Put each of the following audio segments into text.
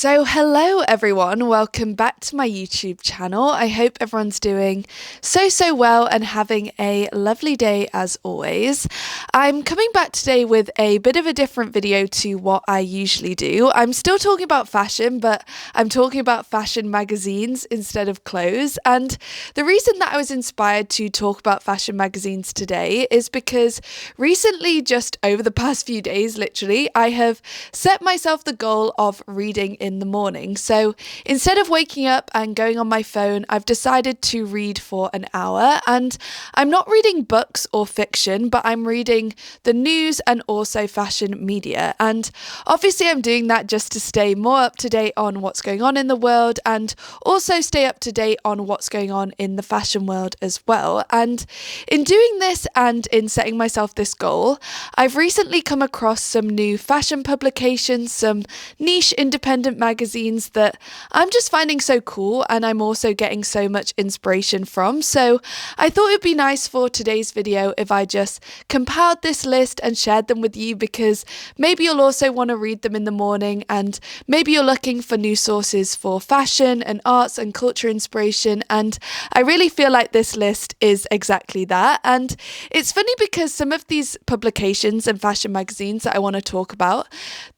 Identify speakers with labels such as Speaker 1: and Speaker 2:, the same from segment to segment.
Speaker 1: So hello everyone, welcome back to my YouTube channel. I hope everyone's doing so well and having a lovely day as always. I'm coming back today with a bit of a different video to what I usually do. I'm still talking about fashion, but I'm talking about fashion magazines instead of clothes. And the reason that I was inspired to talk about fashion magazines today is because recently, just over the past few days, literally, I have set myself the goal of reading in the morning. So instead of waking up and going on my phone, I've decided to read for an hour, and I'm not reading books or fiction, but I'm reading the news and also fashion media. And obviously I'm doing that just to stay more up to date on what's going on in the world and also stay up to date on what's going on in the fashion world as well. And in doing this and in setting myself this goal, I've recently come across some new fashion publications, some niche independent magazines that I'm just finding so cool and I'm also getting so much inspiration from. So I thought it'd be nice for today's video if I just compiled this list and shared them with you, because maybe you'll also want to read them in the morning and maybe you're looking for new sources for fashion and arts and culture inspiration, and I really feel like this list is exactly that. And it's funny because some of these publications and fashion magazines that I want to talk about,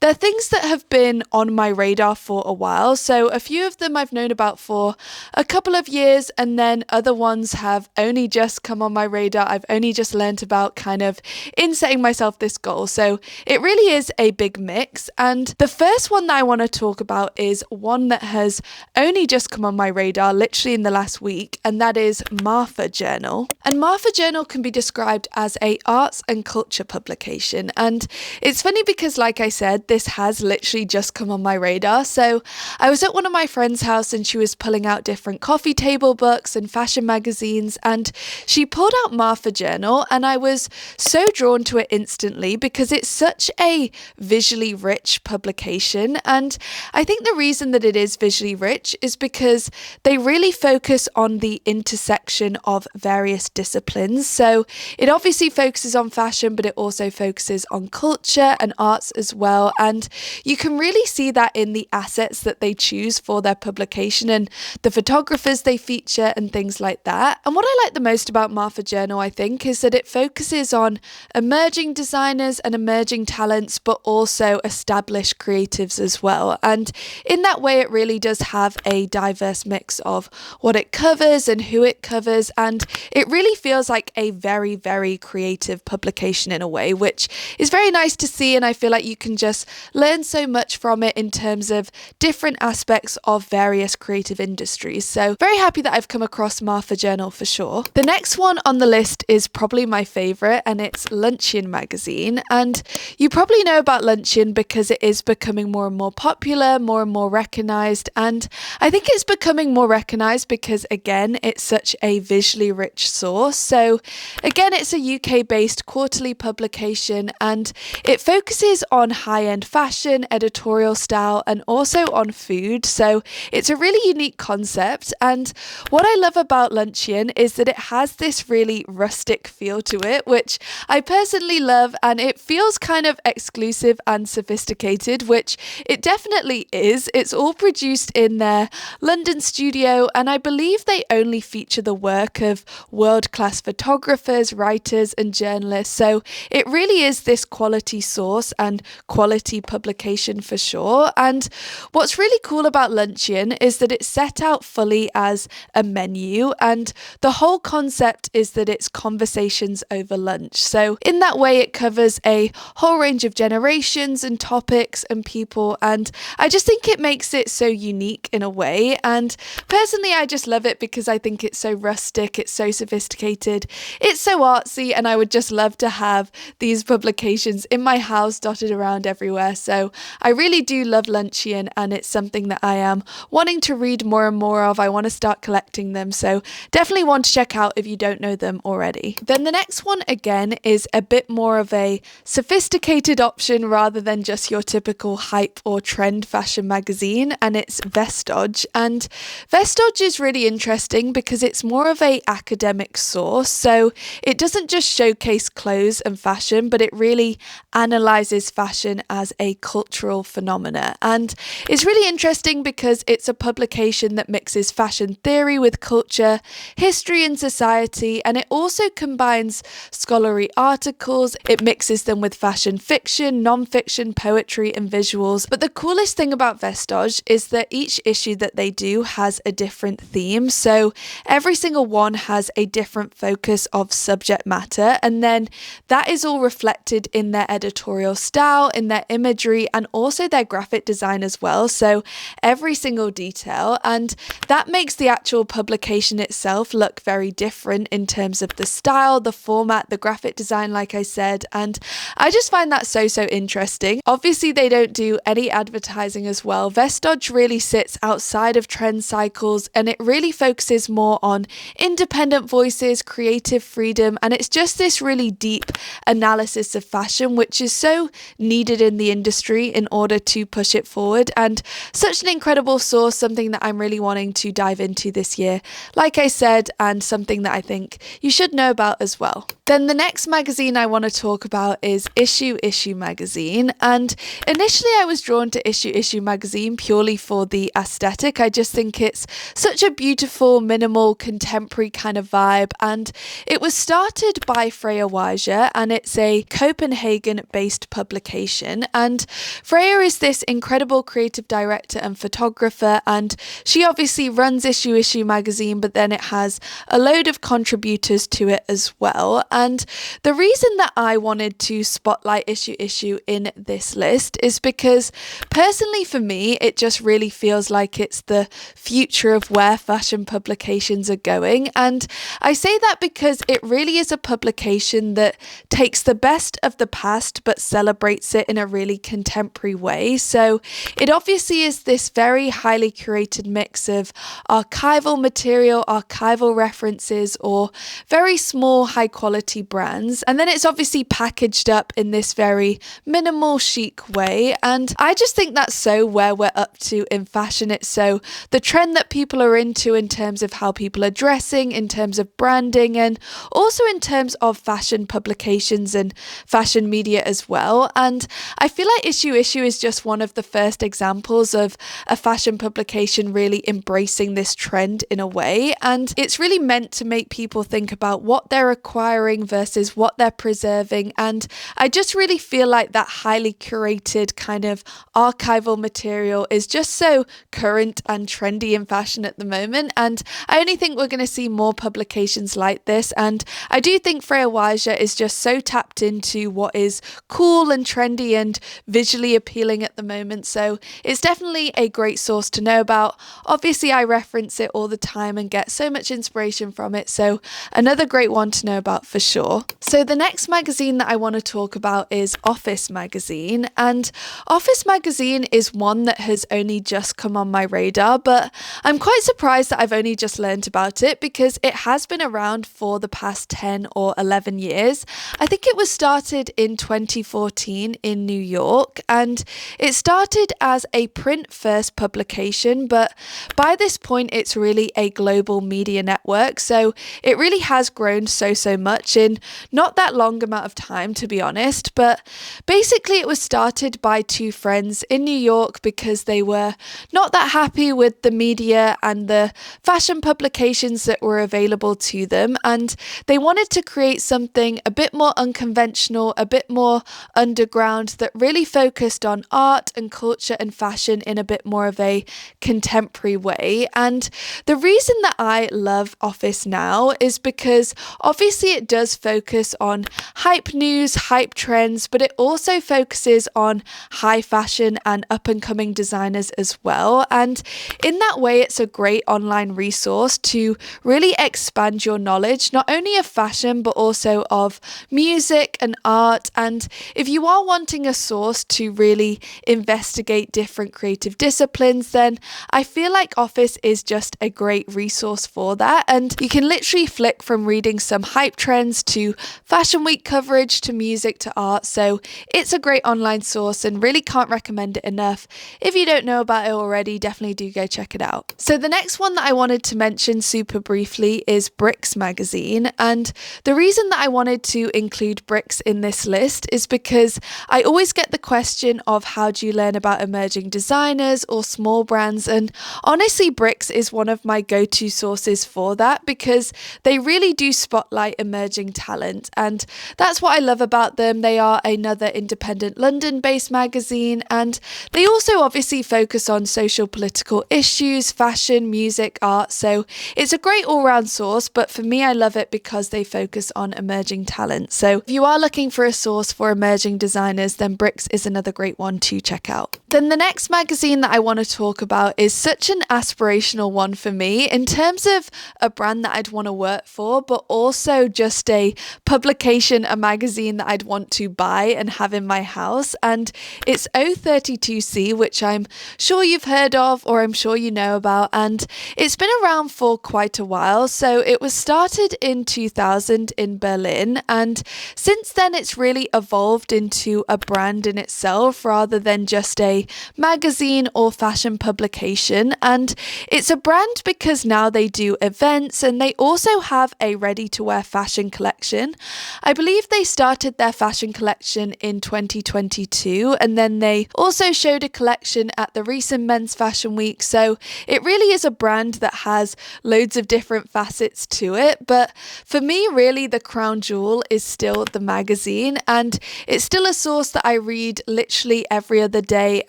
Speaker 1: they're things that have been on my radar for a while. So a few of them I've known about for a couple of years, and then other ones have only just come on my radar. I've only just learnt about kind of in setting myself this goal. So it really is a big mix. And the first one that I want to talk about is one that has only just come on my radar literally in the last week, and that is Marfajournal. And Marfajournal can be described as a arts and culture publication. And it's funny because, like I said, this has literally just come on my radar. So I was at one of my friend's house and she was pulling out different coffee table books and fashion magazines, and she pulled out Marfajournal, and I was so drawn to it instantly because it's such a visually rich publication. And I think the reason that it is visually rich is because they really focus on the intersection of various disciplines. So it obviously focuses on fashion, but it also focuses on culture and arts as well. And you can really see that in the assets that they choose for their publication and the photographers they feature and things like that. And what I like the most about Marfajournal, I think, is that it focuses on emerging designers and emerging talents, but also established creatives as well. And in that way, it really does have a diverse mix of what it covers and who it covers. And it really feels like a very creative publication in a way, which is very nice to see. And I feel like you can just learn so much from it in terms of different aspects of various creative industries. So very happy that I've come across Marfajournal for sure. The next one on the list is probably my favorite, and it's Luncheon Magazine. And you probably know about Luncheon because it is becoming more and more popular, more and more recognized. And I think it's becoming more recognized because, again, it's such a visually rich source. So again, it's a UK-based quarterly publication, and it focuses on high-end fashion, editorial style, and also on food. So it's a really unique concept. And what I love about Luncheon is that it has this really rustic feel to it, which I personally love, and it feels kind of exclusive and sophisticated, which it definitely is. It's all produced in their London studio, and I believe they only feature the work of world-class photographers, writers, and journalists. So it really is this quality source and quality publication for sure. And what's really cool about Luncheon is that it's set out fully as a menu, and the whole concept is that it's conversations over lunch. So in that way, it covers a whole range of generations and topics and people, and I just think it makes it so unique in a way. And personally, I just love it because I think it's so rustic, it's so sophisticated, it's so artsy, and I would just love to have these publications in my house dotted around everywhere. So I really do love Luncheon, and it's something that I am wanting to read more and more of. I want to start collecting them, so definitely one to check out if you don't know them already. Then the next one, again, is a bit more of a sophisticated option rather than just your typical hype or trend fashion magazine, and it's Vestige. And Vestige is really interesting because it's more of a academic source. So it doesn't just showcase clothes and fashion, but it really analyzes fashion as a cultural phenomena. And it's really interesting because it's a publication that mixes fashion theory with culture, history and society, and it also combines scholarly articles. It mixes them with fashion fiction, non-fiction, poetry and visuals. But the coolest thing about Vestige is that each issue that they do has a different theme, so every single one has a different focus of subject matter, and then that is all reflected in their editorial style, in their imagery and also their graphic design as well, so every single detail, and that makes the actual publication itself look very different in terms of the style, the format, the graphic design, like I said, and I just find that so interesting. Obviously they don't do any advertising as well. Vestige really sits outside of trend cycles and it really focuses more on independent voices, creative freedom, and it's just this really deep analysis of fashion which is so needed in the industry in order to push it forward, and such an incredible source, something that I'm really wanting to dive into this year, like I said, and something that I think you should know about as well. Then the next magazine I want to talk about is Issue Magazine, and initially I was drawn to Issue Magazine purely for the aesthetic. I just think it's such a beautiful, minimal, contemporary kind of vibe, and it was started by Freya Weiser and it's a Copenhagen-based publication, and Freya is this incredible creative director and photographer, and she obviously runs Issue Magazine, but then it has a load of contributors to it as well. And the reason that I wanted to spotlight Issue in this list is because personally for me it just really feels like it's the future of where fashion publications are going, and I say that because it really is a publication that takes the best of the past but celebrates it in a really contemporary way. So it obviously is this very highly curated mix of archival material, archival references, or very small high quality brands, and then it's obviously packaged up in this very minimal chic way, and I just think that's so where we're up to in fashion. It's so the trend that people are into in terms of how people are dressing, in terms of branding, and also in terms of fashion publications and fashion media as well. And I feel like Issue is just one of the first examples of a fashion publication really embracing this trend in a way, and it's really meant to make people think about what they're acquiring versus what they're preserving, and I just really feel like that highly curated kind of archival material is just so current and trendy in fashion at the moment, and I only think we're going to see more publications like this, and I do think Freya Weiser is just so tapped into what is cool and trendy and visually appealing at the moment, so it's definitely a great source to know about. Obviously I reference it all the time and get so much inspiration from it, so another great one to know about for sure. So the next magazine that I want to talk about is Office Magazine, and Office Magazine is one that has only just come on my radar, but I'm quite surprised that I've only just learned about it because it has been around for the past 10 or 11 years. I think it was started in 2014 in New York, and it started as a print first publication, but by this point it's really a global media network, so it really has grown so much in not that long amount of time, to be honest. But basically it was started by two friends in New York because they were not that happy with the media and the fashion publications that were available to them, and they wanted to create something a bit more unconventional, a bit more underground, that really focused on art and culture and fashion in a bit more of a contemporary way. And the reason that I love Office now is because obviously it does focus on hype news, hype trends, but it also focuses on high fashion and up and coming designers as well. And in that way, it's a great online resource to really expand your knowledge, not only of fashion, but also of music and art. And if you are wanting a source to really investigate different creative disciplines, then I feel like Office is just a great resource for that. And you can literally flick from reading some hype trends to fashion week coverage to music to art. So it's a great online source and really can't recommend it enough. If you don't know about it already, definitely do go check it out. So the next one that I wanted to mention super briefly is Bricks Magazine. And the reason that I wanted to include Bricks in this list is because I always get the question of how do you learn about about emerging designers or small brands, and honestly Bricks is one of my go-to sources for that because they really do spotlight emerging talent, and that's what I love about them. They are another independent London-based magazine, and they also obviously focus on social political issues, fashion, music, art, so it's a great all-round source, but for me I love it because they focus on emerging talent. So if you are looking for a source for emerging designers, then Bricks is another great one to check out. Then the next magazine that I want to talk about is such an aspirational one for me in terms of a brand that I'd want to work for, but also just a publication, a magazine that I'd want to buy and have in my house. And it's O32C, which I'm sure you've heard of or I'm sure you know about. And it's been around for quite a while. So it was started in 2000 in Berlin. And since then, it's really evolved into a brand in itself rather than just a magazine or fashion publication. And it's a brand because now they do events and they also have a ready-to-wear fashion collection. I believe they started their fashion collection in 2022 and then they also showed a collection at the recent Men's Fashion Week. So it really is a brand that has loads of different facets to it. But for me, really, the crown jewel is still the magazine, and it's still a source that I read literally every other day.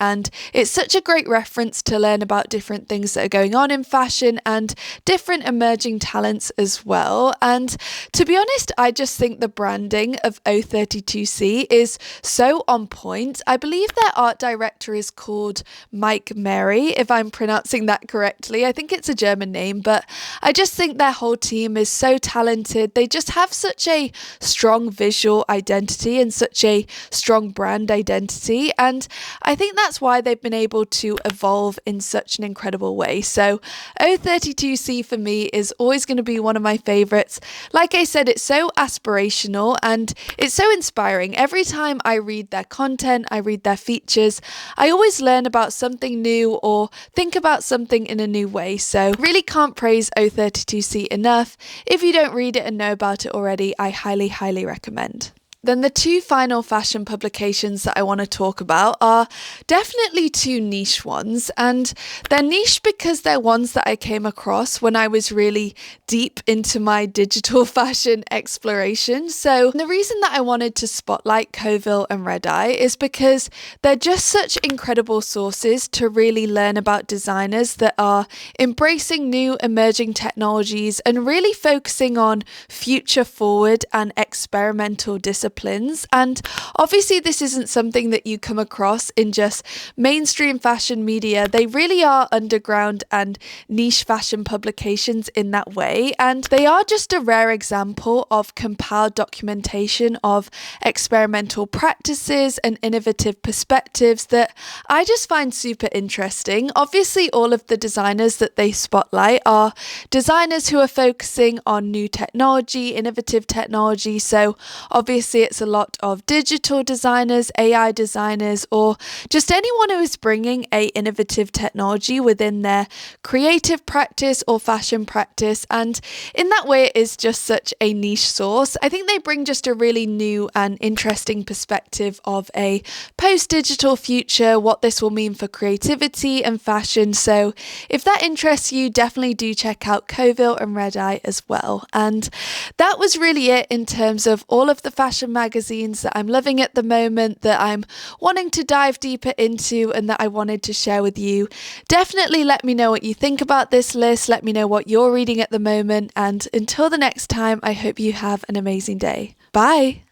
Speaker 1: And it's such a great reference to learn about different things that are going on in fashion and different emerging talents as well. And to be honest, I just think the branding of O32C is so on point. I believe their art director is called Mike Mary, if I'm pronouncing that correctly. I think it's a German name, but I just think their whole team is so talented. They just have such a strong visual identity and such a strong brand identity. And I think that's why they've been able to evolve in such an incredible way. So O32C for me is always going to be one of my favorites. Like I said, it's so aspirational and it's so inspiring. Every time I read their content, I read their features, I always learn about something new or think about something in a new way. So really can't praise O32C enough. If you don't read it and know about it already, I highly, highly recommend. Then the two final fashion publications that I want to talk about are definitely two niche ones, and they're niche because they're ones that I came across when I was really deep into my digital fashion exploration. So the reason that I wanted to spotlight Coville and Red Eye is because they're just such incredible sources to really learn about designers that are embracing new emerging technologies and really focusing on future forward and experimental disciplines. And obviously this isn't something that you come across in just mainstream fashion media. They really are underground and niche fashion publications in that way, and they are just a rare example of compiled documentation of experimental practices and innovative perspectives that I just find super interesting. Obviously all of the designers that they spotlight are designers who are focusing on new technology, innovative technology, so obviously it's a lot of digital designers, AI designers, or just anyone who is bringing a innovative technology within their creative practice or fashion practice. And in that way, it is just such a niche source. I think they bring just a really new and interesting perspective of a post-digital future, what this will mean for creativity and fashion. So if that interests you, definitely do check out Coville and Red Eye as well. And that was really it in terms of all of the fashion magazines that I'm loving at the moment, that I'm wanting to dive deeper into and that I wanted to share with you. Definitely let me know what you think about this list. Let me know what you're reading at the moment. And until the next time, I hope you have an amazing day. Bye.